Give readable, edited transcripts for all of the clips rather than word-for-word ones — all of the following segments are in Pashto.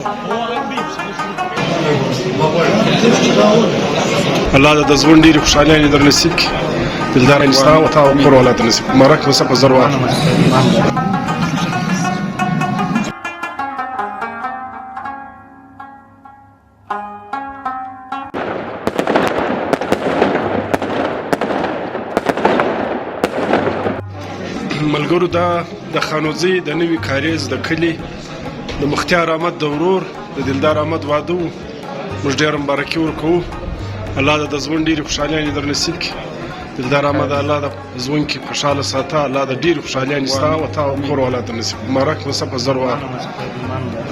الله د ژوند ډېرې خوشحالۍ در نصیب کړي، دلدار ستا او تا او کور ولات نصیب کړي. مبارک اوسه په زر واره. ملګرو دا د خانوزي د نوي کاریز د کلي د مختیار احمد د ورور د دلدار احمد واده و. موږ ډېره مبارکي ورکوو. الله د ژوند ډېرې خوشحالۍ در نصیب کړي. دلدار احمد الله د ژوند کې خوشحاله ساته. الله د ډېرې خوشحالۍ ستا او تا او کور ولات نصیب کړي. مبارک اوسه په زر واره.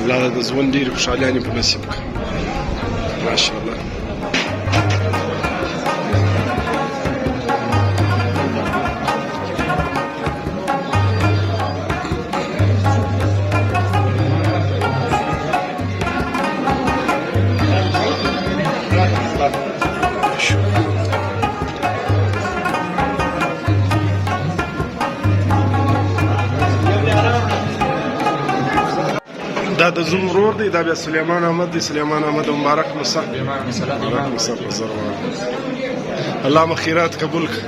الله د ژوند ډېرې خوشحالۍ په نصیب کړي. ماشاءالله. دا د زوم ورور دی، دا بیا سلیمان احمد دی. سلیمان احمد مبارک اوسه. مبارک اوسه په زر واره. الله مو خیرات قبول کړي.